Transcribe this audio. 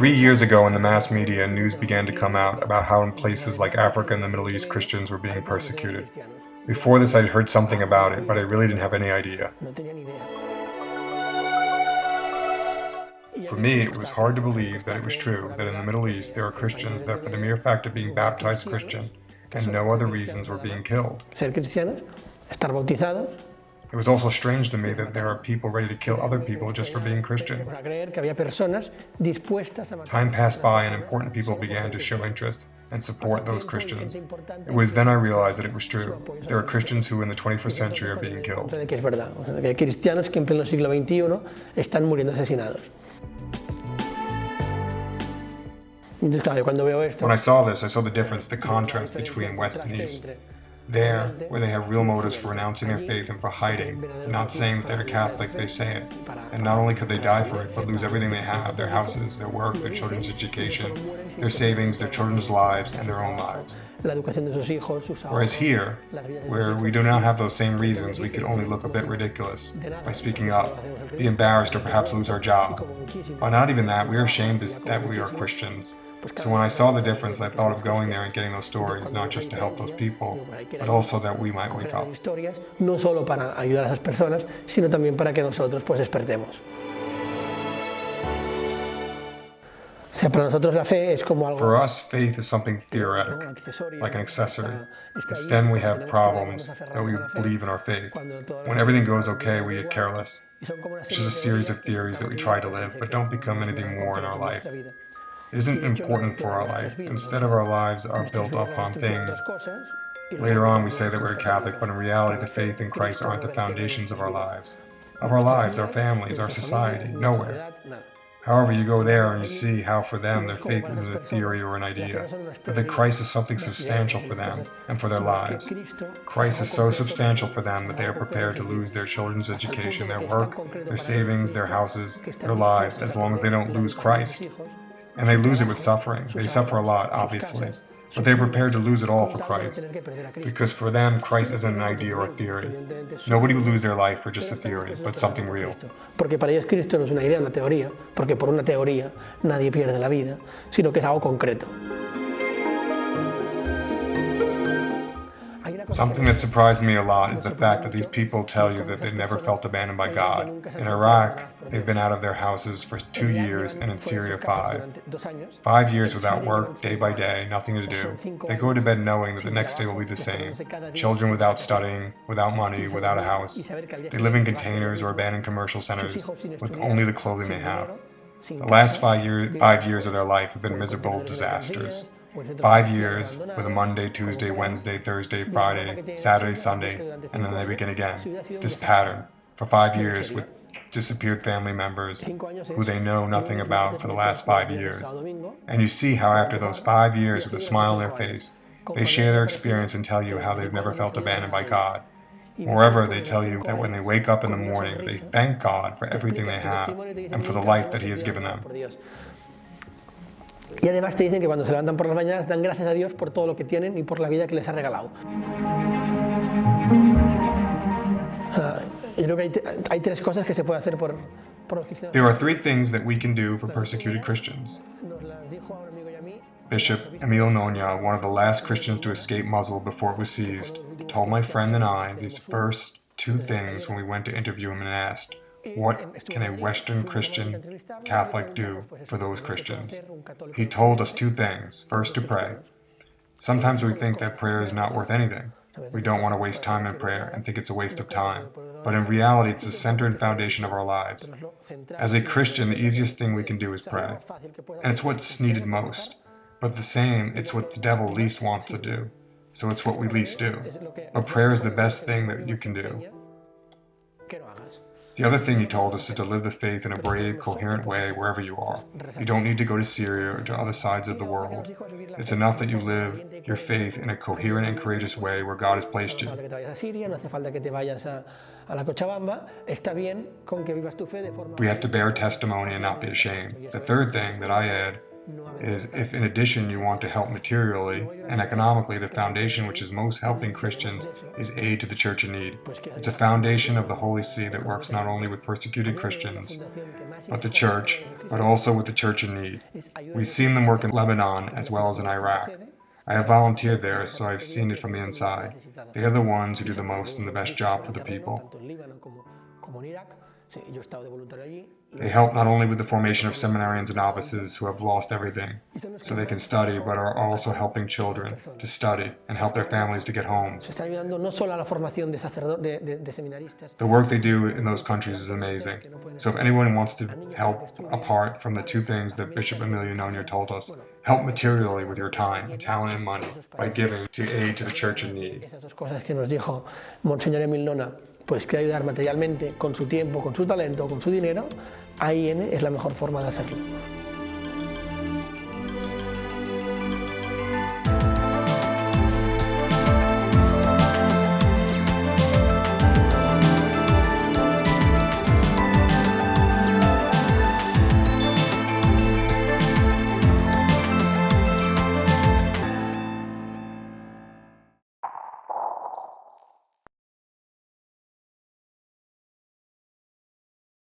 3 years ago in the mass media, news began to come out about how in places like Africa and the Middle East, Christians were being persecuted. Before this, I'd heard something about it, but I really didn't have any idea. For me, it was hard to believe that it was true that in the Middle East there are Christians that for the mere fact of being baptized Christian and no other reasons were being killed. It was also strange to me that there are people ready to kill other people just for being Christian. Time passed by and important people began to show interest and support those Christians. It was then I realized that it was true. There are Christians who in the 21st century are being killed. When I saw this, I saw the difference, the contrast between West and East. There, where they have real motives for renouncing their faith and for hiding, and not saying that they're Catholic, they say it. And not only could they die for it, but lose everything they have, their houses, their work, their children's education, their savings, their children's lives, and their own lives. Whereas here, where we do not have those same reasons, we could only look a bit ridiculous by speaking up, be embarrassed, or perhaps lose our job. But not even that, we are ashamed that we are Christians. So when I saw the difference, I thought of going there and getting those stories, not just to help those people, but also that we might wake up. No solo para ayudar a esas personas, sino también para que nosotros pues despertemos. For us, faith is something theoretic, like an accessory. It's then we have problems that we believe in our faith. When everything goes okay, we get careless. It's just a series of theories that we try to live, but don't become anything more in our life. It isn't important for our life. Instead of our lives are built upon things. Later on we say that we're Catholic, but in reality the faith in Christ aren't the foundations of our lives, our families, our society, nowhere. However, you go there and you see how for them their faith isn't a theory or an idea, but that Christ is something substantial for them and for their lives. Christ is so substantial for them that they are prepared to lose their children's education, their work, their savings, their houses, their lives, as long as they don't lose Christ. And they lose it with suffering. They suffer a lot, obviously. But they're prepared to lose it all for Christ. Because for them, Christ isn't an idea or a theory. Nobody would lose their life for just a theory, but something real. Porque para ellos Cristo no es una idea, una teoría, porque por una teoría nadie pierde la vida, sino que es algo concreto. Something that surprised me a lot is the fact that these people tell you that they never felt abandoned by God. In Iraq, they've been out of their houses for 2 years, and in Syria 5. 5 years without work, day by day, nothing to do. They go to bed knowing that the next day will be the same. Children without studying, without money, without a house. They live in containers or abandoned commercial centers with only the clothing they have. The last 5 years of their life have been miserable disasters. 5 years with a Monday, Tuesday, Wednesday, Thursday, Friday, Saturday, Sunday, and then they begin again. This pattern for 5 years with disappeared family members who they know nothing about for the last 5 years. And you see how after those 5 years with a smile on their face, they share their experience and tell you how they've never felt abandoned by God. Moreover, they tell you that when they wake up in the morning, they thank God for everything they have and for the life that He has given them. Y además te dicen que cuando se levantan por las mañanas dan gracias a Dios por todo lo que tienen y por la vida que les ha regalado. Yo creo que hay tres cosas que se puede hacer por los cristianos. There are 3 things that we can do for persecuted Christians. Bishop Emil Noña, one of the last Christians to escape Mosul before it was seized, told my friend and I these first 2 things when we went to interview him and asked, what can a Western Christian Catholic do for those Christians? He told us 2 things. First, to pray. Sometimes we think that prayer is not worth anything. We don't want to waste time in prayer and think it's a waste of time. But in reality, it's the center and foundation of our lives. As a Christian, the easiest thing we can do is pray. And it's what's needed most. But the same, it's what the devil least wants to do. So it's what we least do. But prayer is the best thing that you can do. The other thing he told us is to live the faith in a brave, coherent way wherever you are. You don't need to go to Syria or to other sides of the world. It's enough that you live your faith in a coherent and courageous way where God has placed you. We have to bear testimony and not be ashamed. The third thing that I add is if in addition you want to help materially and economically, the foundation which is most helping Christians is aid to the church in need. It's a foundation of the Holy See that works not only with persecuted Christians, but the church, but also with the church in need. We've seen them work in Lebanon as well as in Iraq. I have volunteered there, so I've seen it from the inside. They are the ones who do the most and the best job for the people. They help not only with the formation of seminarians and novices who have lost everything, so they can study, but are also helping children to study and help their families to get homes. The work they do in those countries is amazing. So if anyone wants to help apart from the two things that Bishop Emilio Noña told us, help materially with your time, and talent, and money by giving to aid to the church in need. Pues quiere ayudar materialmente, con su tiempo, con su talento, con su dinero, ahí es la mejor forma de hacerlo.